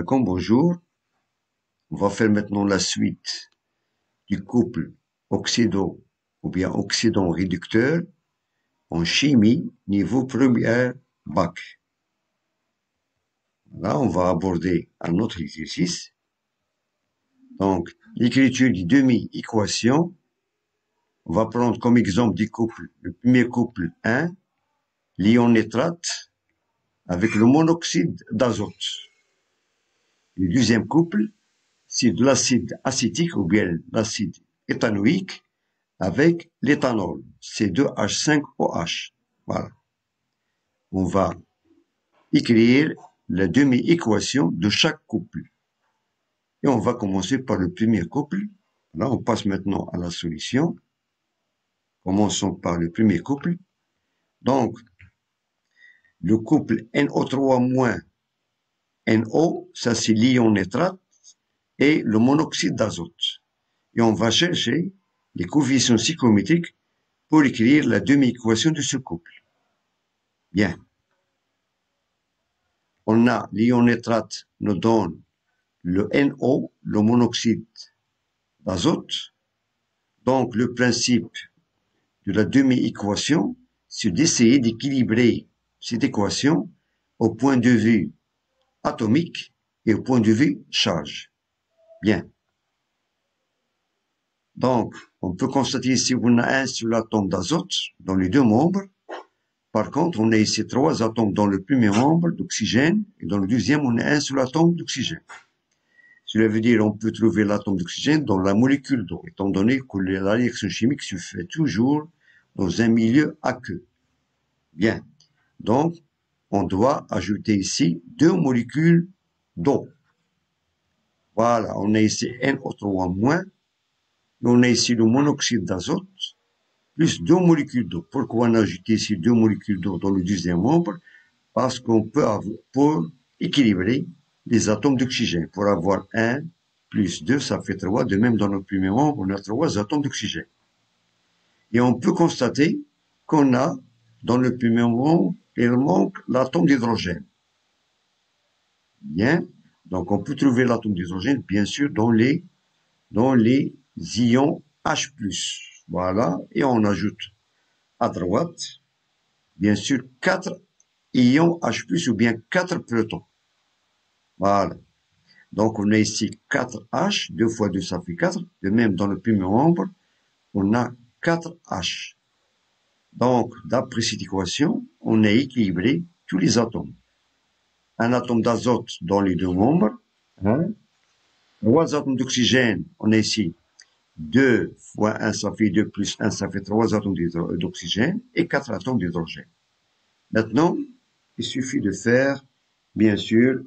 Bonjour. On va faire maintenant la suite du couple oxydo ou bien oxydant réducteur en chimie niveau première bac. Là, on va aborder un autre exercice. Donc, l'écriture du demi-équation. On va prendre comme exemple du couple, le premier couple 1, l'ion nitrate avec le monoxyde d'azote. Le deuxième couple, c'est de l'acide acétique ou bien l'acide éthanoïque avec l'éthanol, C2H5OH. Voilà. On va écrire la demi-équation de chaque couple. Et on va commencer par le premier couple. Là, on passe maintenant à la solution. Commençons par le premier couple. Donc, le couple NO3- NO, ça c'est l'ion nitrate et le monoxyde d'azote. Et on va chercher les coefficients cyclométriques pour écrire la demi-équation de ce couple. Bien. On a l'ion nitrate nous donne le NO, le monoxyde d'azote. Donc, le principe de la demi-équation, c'est d'essayer d'équilibrer cette équation au point de vue atomique et au point de vue charge. Bien. Donc, on peut constater ici qu'on a un seul atome d'azote dans les deux membres. Par contre, on a ici 3 atomes dans le premier membre d'oxygène et dans le deuxième, on a un seul atome d'oxygène. Cela veut dire qu'on peut trouver l'atome d'oxygène dans la molécule d'eau, étant donné que la réaction chimique se fait toujours dans un milieu aqueux. Bien. Donc, on doit ajouter ici 2 molécules d'eau. Voilà, on a ici NO3-, on a ici le monoxyde d'azote, plus 2 molécules d'eau. Pourquoi on a ajouté ici 2 molécules d'eau dans le deuxième membre? Parce qu'on peut avoir, pour équilibrer les atomes d'oxygène. Pour avoir 1 plus 2, ça fait 3. De même, dans le premier membre, on a 3 atomes d'oxygène. Et on peut constater qu'on a, dans le premier membre, il manque l'atome d'hydrogène. Bien. Donc, on peut trouver l'atome d'hydrogène, bien sûr, dans les ions H+. Voilà. Et on ajoute à droite, bien sûr, 4 ions H+, ou bien 4 protons. Voilà. Donc, on a ici 4H, 2 fois 2, ça fait 4. De même, dans le premier membre, on a 4H. Donc, d'après cette équation, on a équilibré tous les atomes. Un atome d'azote dans les deux membres. 3 atomes d'oxygène, on a ici 2 fois 1, ça fait 2 plus 1, ça fait 3 atomes d'oxygène et 4 atomes d'hydrogène. Maintenant, il suffit de faire, bien sûr,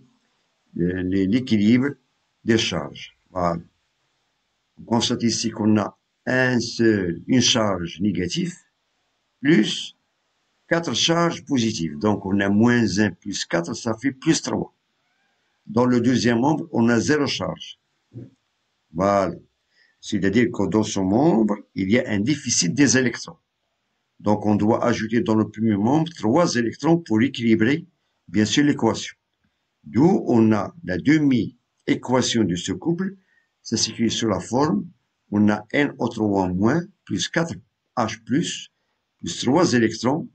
l'équilibre des charges. Voilà. On constate ici qu'on a une charge négative plus 4 charges positives. Donc, on a moins 1 plus 4, ça fait plus 3. Dans le deuxième membre, on a 0 charge. Voilà. C'est-à-dire que dans son membre, il y a un déficit des électrons. Donc, on doit ajouter dans le premier membre 3 électrons pour équilibrer, bien sûr, l'équation. D'où on a la demi-équation de ce couple. Ça s'écrit sous la forme, on a NO3- plus 4H+, plus 3 électrons.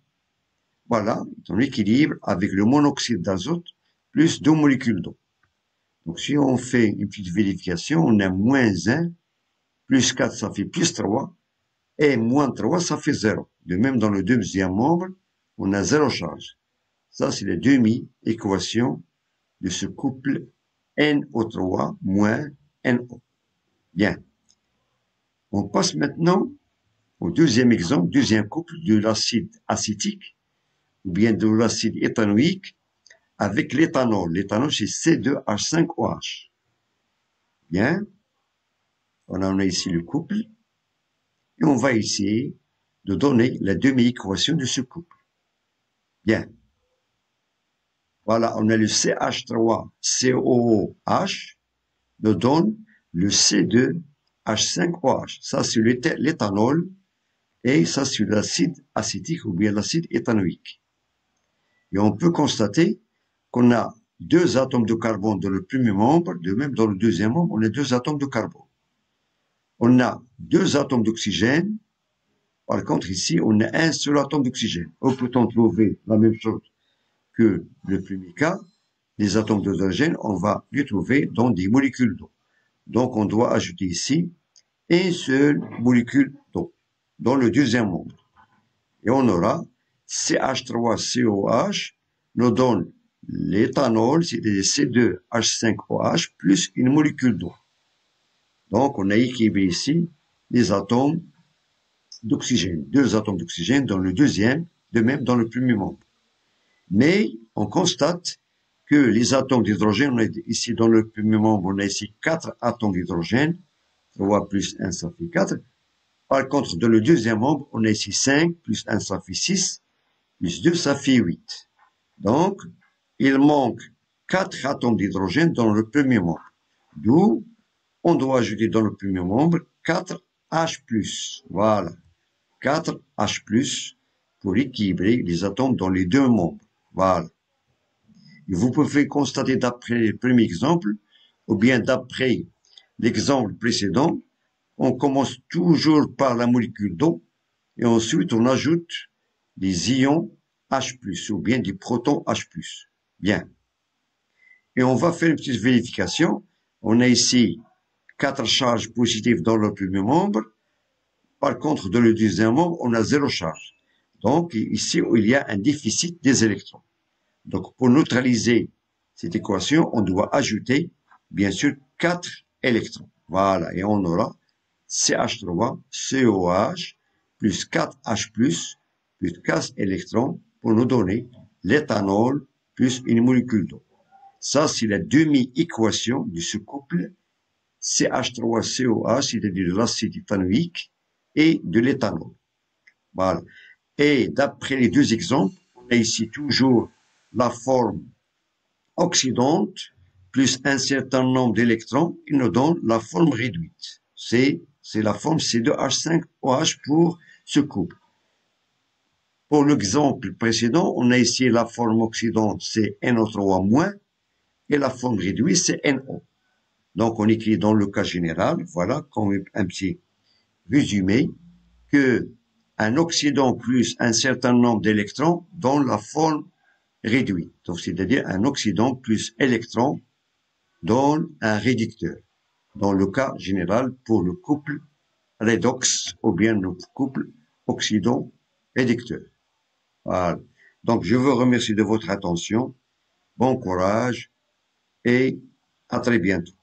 Voilà, on équilibre avec le monoxyde d'azote, plus 2 molécules d'eau. Donc, si on fait une petite vérification, on a moins 1, plus 4, ça fait plus 3, et moins 3, ça fait 0. De même, dans le deuxième membre, on a 0 charge. Ça, c'est la demi-équation de ce couple NO3 moins NO. Bien. On passe maintenant au deuxième exemple, deuxième couple de l'acide acétique ou bien de l'acide éthanoïque avec l'éthanol. L'éthanol, c'est C2H5OH. Bien. On a ici le couple. Et on va essayer de donner la demi-équation de ce couple. Bien. Voilà, on a le CH3COOH nous donne le C2H5OH. Ça, c'est l'éthanol et ça, c'est l'acide acétique ou bien l'acide éthanoïque. Et on peut constater qu'on a deux atomes de carbone dans le premier membre, de même dans le deuxième membre, on a deux atomes de carbone. On a deux atomes d'oxygène. Par contre, ici, on a un seul atome d'oxygène. Où peut-on trouver la même chose que le premier cas? Les atomes d'hydrogène, on va les trouver dans des molécules d'eau. Donc, on doit ajouter ici une seule molécule d'eau dans le deuxième membre. Et on aura CH3COH nous donne l'éthanol, c'est-à-dire C2H5OH plus une molécule d'eau. Donc, on a équilibré ici les atomes d'oxygène, deux atomes d'oxygène dans le deuxième, de même dans le premier membre. Mais on constate que les atomes d'hydrogène, on a ici dans le premier membre, on a ici 4 atomes d'hydrogène, 3 plus 1, ça fait 4. Par contre, dans le deuxième membre, on a ici 5, plus 1, ça fait 6, plus 2, ça fait 8. Donc, il manque 4 atomes d'hydrogène dans le premier membre. D'où, on doit ajouter dans le premier membre 4 H+. Voilà. 4 H+, pour équilibrer les atomes dans les deux membres. Voilà. Et vous pouvez constater d'après le premier exemple, ou bien d'après l'exemple précédent, on commence toujours par la molécule d'eau, et ensuite on ajoute des ions H+, ou bien des protons H+. Bien. Et on va faire une petite vérification. On a ici 4 charges positives dans le premier membre. Par contre, dans le deuxième membre, on a 0 charge. Donc, ici, il y a un déficit des électrons. Donc, pour neutraliser cette équation, on doit ajouter, bien sûr, 4 électrons. Voilà, et on aura CH3COH plus 4H+, plus 4 électrons pour nous donner l'éthanol plus une molécule d'eau. Ça, c'est la demi-équation de ce couple CH3COH, c'est-à-dire de l'acide éthanoïque et de l'éthanol. Voilà. Et d'après les deux exemples, on a ici toujours la forme oxydante plus un certain nombre d'électrons qui nous donne la forme réduite. C'est la forme C2H5OH pour ce couple. Pour l'exemple précédent, on a ici la forme oxydante, c'est NO3-, et la forme réduite, c'est NO. Donc, on écrit dans le cas général, voilà, comme un petit résumé, que un oxydant plus un certain nombre d'électrons donne la forme réduite. Donc, c'est-à-dire un oxydant plus électron donne un réducteur. Dans le cas général, pour le couple redox, ou bien le couple oxydant-réducteur. Voilà. Donc, je vous remercie de votre attention. Bon courage et à très bientôt.